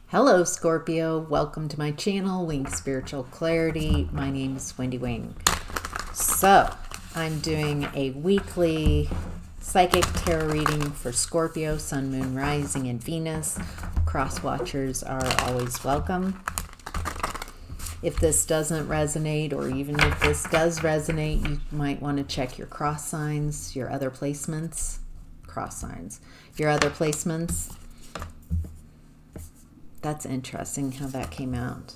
Hello, Scorpio. Welcome to my channel, Wing Spiritual Clarity. My name is Wendy Wing. So, I'm doing a weekly psychic tarot reading for Scorpio, Sun, Moon, Rising, and Venus. Cross watchers are always welcome. If this doesn't resonate, or even if this does resonate, you might want to check your cross signs, your other placements. Cross signs. Your other placements. That's interesting how that came out.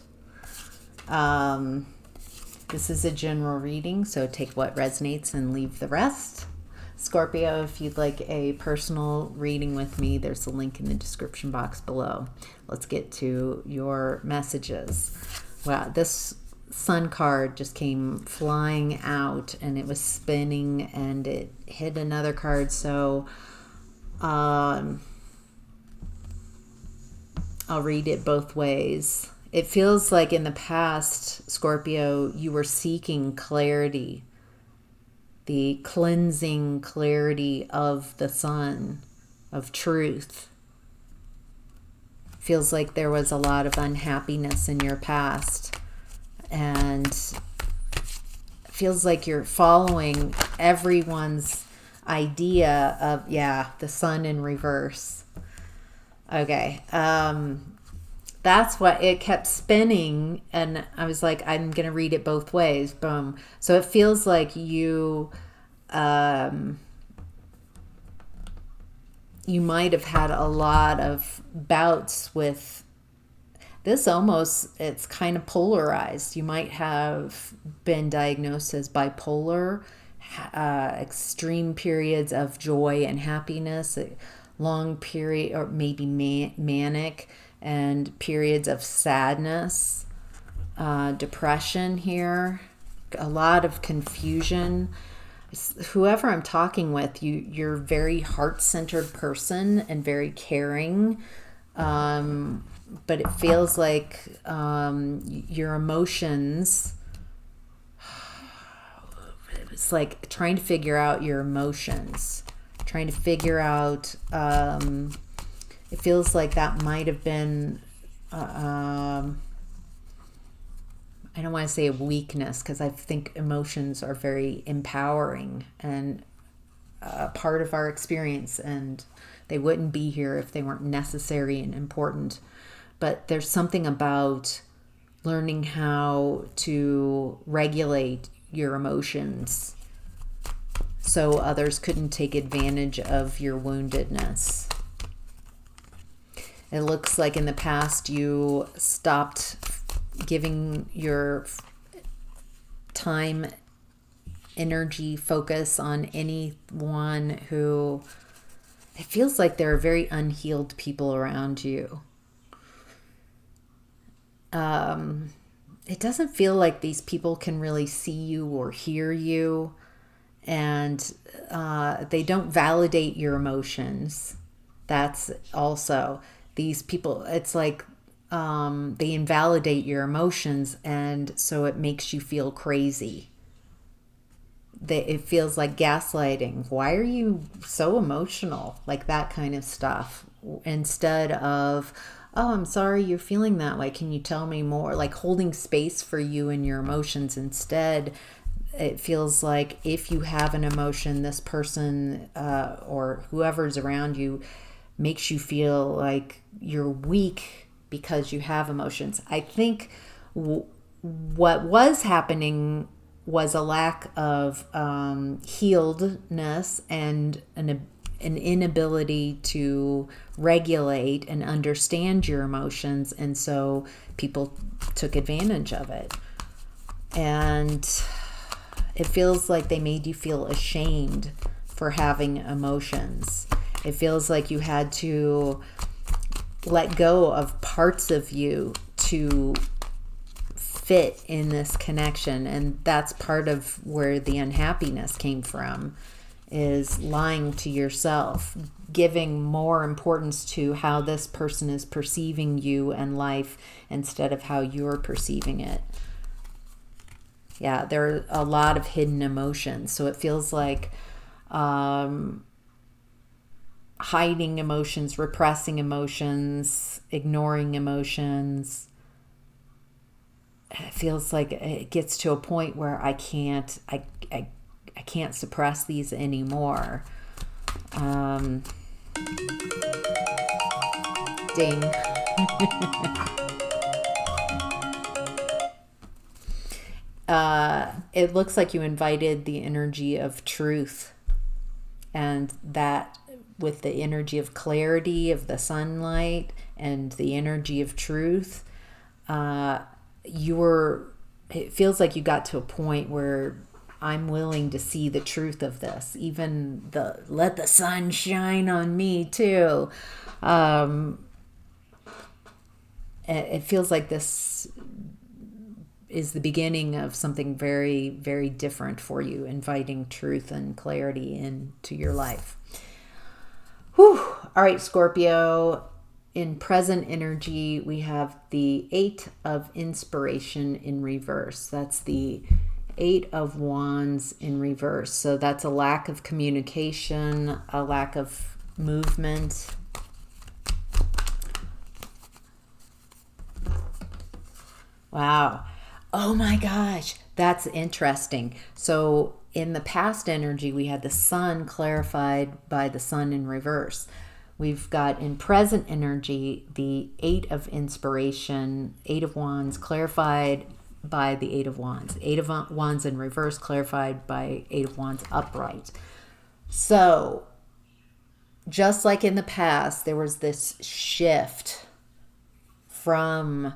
This is a general reading, so take what resonates and leave the rest. Scorpio, if you'd like a personal reading with me, there's a link in the description box below. Let's get to your messages. Wow, this Sun card just came flying out and it was spinning and it hit another card, so I'll read it both ways. It feels like in the past, Scorpio, you were seeking clarity, the cleansing clarity of the sun, of truth. Feels like there was a lot of unhappiness in your past, and feels like you're following everyone's idea of, the sun in reverse. Okay, that's what it kept spinning, and I was like, I'm gonna read it both ways. Boom. So it feels like you might have had a lot of bouts with this. Almost, it's kind of polarized. You might have been diagnosed as bipolar, extreme periods of joy and happiness, long period, or maybe manic, and periods of sadness, depression here, a lot of confusion. Whoever I'm talking with, you're a very heart-centered person and very caring, but it feels like your emotions, it's like trying to figure out your emotions, trying to figure out, it feels like that might have been, I don't want to say a weakness, because I think emotions are very empowering and a part of our experience, and they wouldn't be here if they weren't necessary and important. But there's something about learning how to regulate your emotions so others couldn't take advantage of your woundedness. It looks like in the past you stopped giving your time, energy, focus on anyone who, it feels like there are very unhealed people around you. It doesn't feel like these people can really see you or hear you, and they don't validate your emotions. That's also, these people, it's like they invalidate your emotions, and so it makes you feel crazy. It feels like gaslighting. Why are you so emotional? Like that kind of stuff. Instead of, oh, I'm sorry you're feeling that way. Can you tell me more? Like holding space for you and your emotions. Instead, it feels like if you have an emotion, this person or whoever's around you makes you feel like you're weak because you have emotions. I think what was happening was a lack of healedness and an inability to regulate and understand your emotions, and so people took advantage of it. And it feels like they made you feel ashamed for having emotions. It feels like you had to let go of parts of you to fit in this connection, and that's part of where the unhappiness came from, is lying to yourself, giving more importance to how this person is perceiving you and life instead of how you're perceiving it. Yeah, there are a lot of hidden emotions, so it feels like hiding emotions, repressing emotions, ignoring emotions. It feels like it gets to a point where I can't suppress these anymore. Ding. It looks like you invited the energy of truth, and that with the energy of clarity of the sunlight and the energy of truth, it feels like you got to a point where I'm willing to see the truth of this, even let the sun shine on me too. It feels like this is the beginning of something very, very different for you, inviting truth and clarity into your life. Whew. All right, Scorpio. In present energy, we have the 8 of Inspiration in reverse. That's the 8 of Wands in reverse. So that's a lack of communication, a lack of movement. Wow. Oh my gosh, that's interesting. So in the past energy, we had the sun clarified by the sun in reverse. We've got in present energy, the 8 of Inspiration, 8 of Wands clarified by the 8 of Wands. 8 of Wands in reverse clarified by 8 of Wands upright. So just like in the past, there was this shift from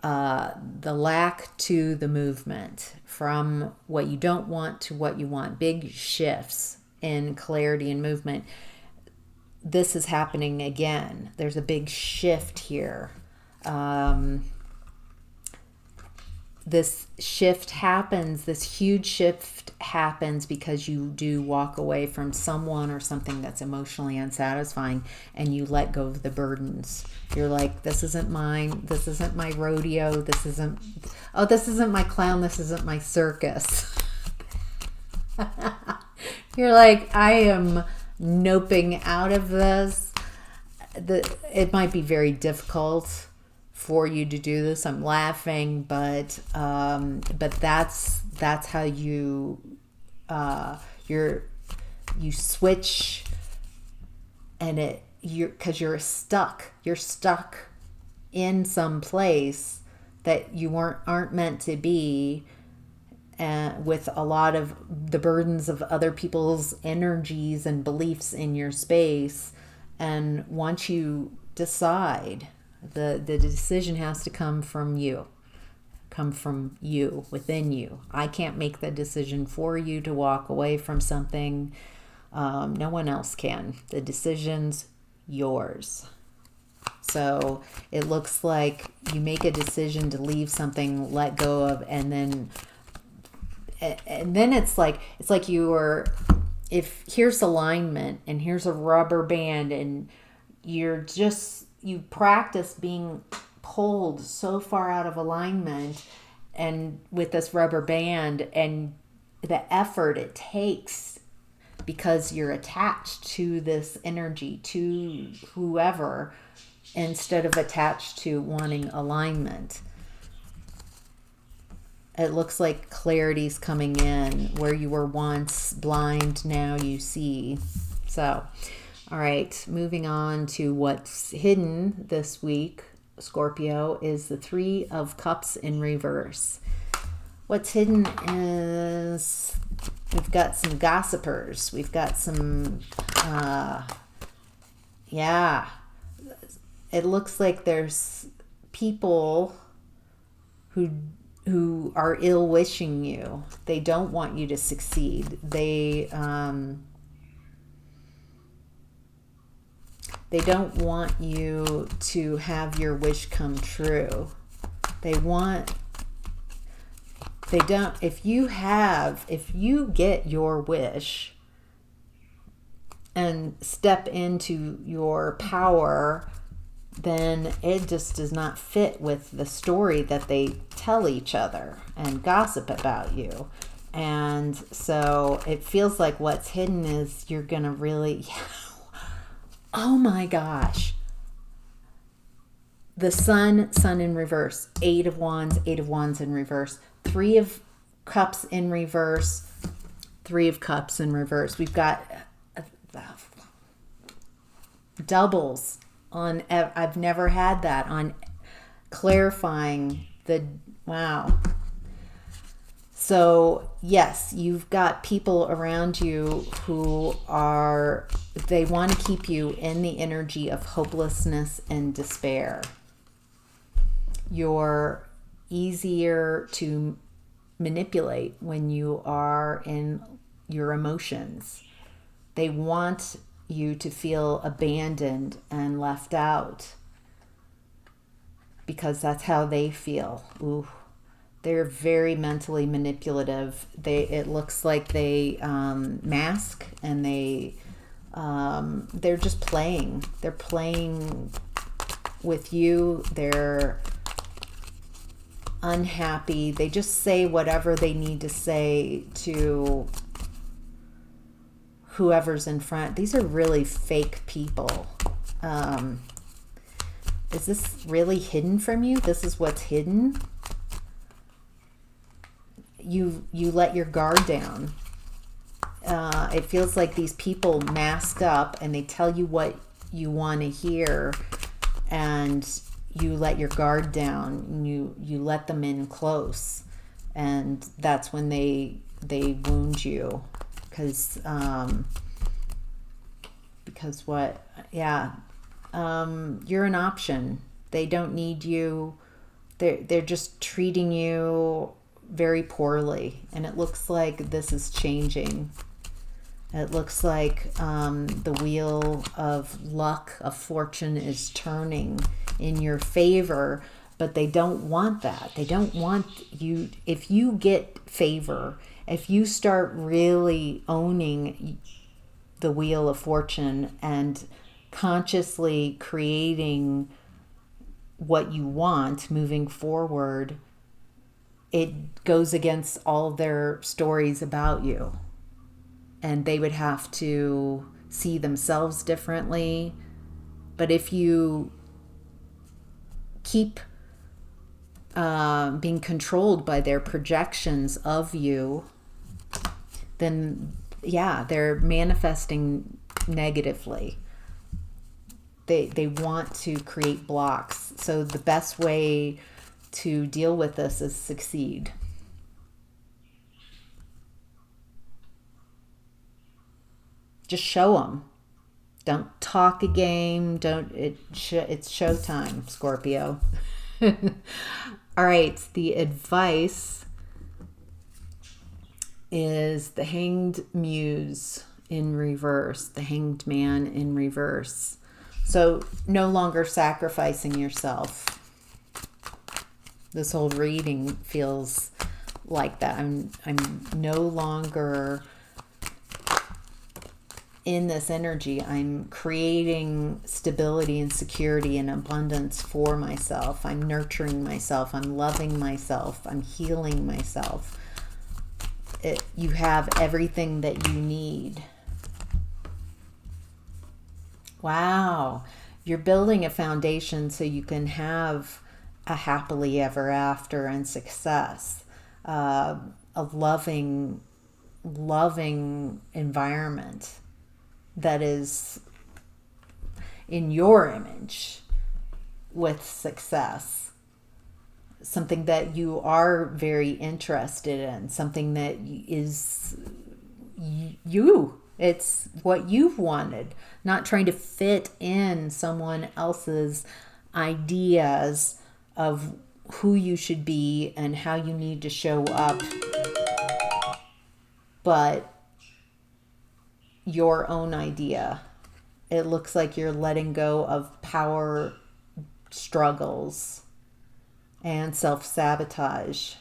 the lack to the movement, from what you don't want to what you want. Big shifts in clarity and movement. This is happening again. There's a big shift here. This shift happens, this huge shift happens because you do walk away from someone or something that's emotionally unsatisfying, and you let go of the burdens. You're like, this isn't mine, this isn't my rodeo, this isn't my clown, this isn't my circus. You're like, I am noping out of this. It might be very difficult for you to do this. I'm laughing, but that's how you switch, and because you're stuck in some place that you aren't meant to be, with a lot of the burdens of other people's energies and beliefs in your space. And once you decide, the decision has to come from you, within you. I can't make the decision for you to walk away from something. No one else can. The decision's yours. So it looks like you make a decision to leave something, let go of, and then it's like if here's alignment and here's a rubber band, and you practice being pulled so far out of alignment, and with this rubber band, and the effort it takes because you're attached to this energy, to whoever, instead of attached to wanting alignment. It looks like clarity's coming in. Where you were once blind, now you see. So, all right, moving on to what's hidden this week, Scorpio, is the 3 of Cups in reverse. What's hidden is we've got some gossipers. We've got some, it looks like there's people who are ill-wishing you. They don't want you to succeed. They don't want you to have your wish come true. If you get your wish and step into your power, then it just does not fit with the story that they tell each other and gossip about you. And so it feels like what's hidden is you're going to really, Oh my gosh. The sun in reverse. Eight of Wands in reverse. Three of Cups in reverse. Three of Cups in reverse. We've got doubles on. I've never had that on clarifying the. Wow. So yes, you've got people around you who are, they want to keep you in the energy of hopelessness and despair. You're easier to manipulate when you are in your emotions. They want you to feel abandoned and left out because that's how they feel. Ooh. They're very mentally manipulative. It looks like they mask, and they're just playing. They're playing with you. They're unhappy. They just say whatever they need to say to whoever's in front. These are really fake people. Is this really hidden from you? This is what's hidden? You let your guard down. It feels like these people mask up and they tell you what you want to hear, and you let your guard down, and you let them in close, and that's when they wound you because what? Yeah, you're an option. They don't need you. They're just treating you very poorly, and it looks like this is changing. It looks like the wheel of luck, of fortune, is turning in your favor, but they don't want that. They don't want you. If you get favor, if you start really owning the wheel of fortune and consciously creating what you want moving forward, it goes against all their stories about you. And they would have to see themselves differently. But if you keep being controlled by their projections of you, then yeah, they're manifesting negatively. They want to create blocks. So the best way to deal with this is succeed. Just show them. Don't talk a game. It's showtime, Scorpio. All right, the advice is the Hanged Muse in reverse, the Hanged Man in reverse. So no longer sacrificing yourself. This whole reading feels like that. I'm no longer in this energy. I'm creating stability and security and abundance for myself. I'm nurturing myself. I'm loving myself. I'm healing myself. You have everything that you need. Wow. You're building a foundation so you can have a happily ever after and success, a loving environment that is in your image with success, something that you are very interested in, something that is you. It's what you've wanted, not trying to fit in someone else's ideas of who you should be and how you need to show up, but your own idea. It looks like you're letting go of power struggles and self-sabotage.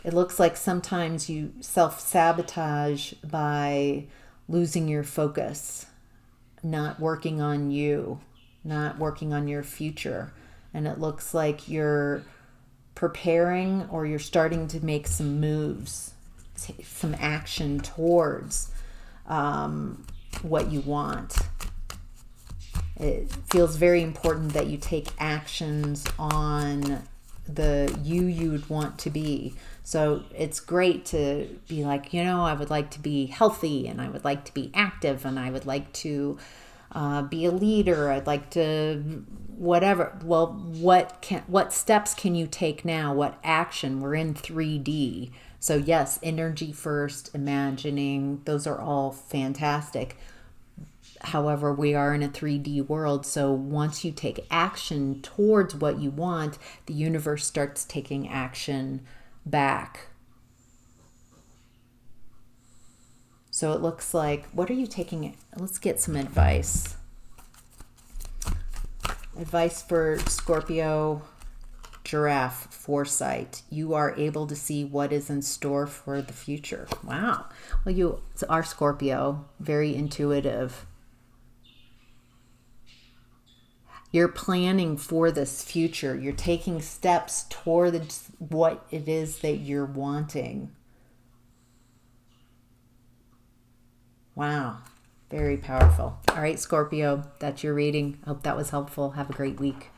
It looks like sometimes you self-sabotage by losing your focus, not working on you, not working on your future. And it looks like you're preparing, or you're starting to make some moves, some action towards what you want. It feels very important that you take actions on the you'd want to be. So it's great to be like, I would like to be healthy, and I would like to be active, and I would like to be a leader. I'd like to whatever. Well, what steps can you take now? What action? We're in 3D. So yes, energy first, imagining, those are all fantastic. However, we are in a 3D world, so once you take action towards what you want, the universe starts taking action back. So it looks like, what are you taking? Let's get some advice. Advice for Scorpio giraffe foresight. You are able to see what is in store for the future. Wow. Well, you are Scorpio, very intuitive. You're planning for this future. You're taking steps toward what it is that you're wanting. Wow. Very powerful. All right, Scorpio, that's your reading. Hope that was helpful. Have a great week.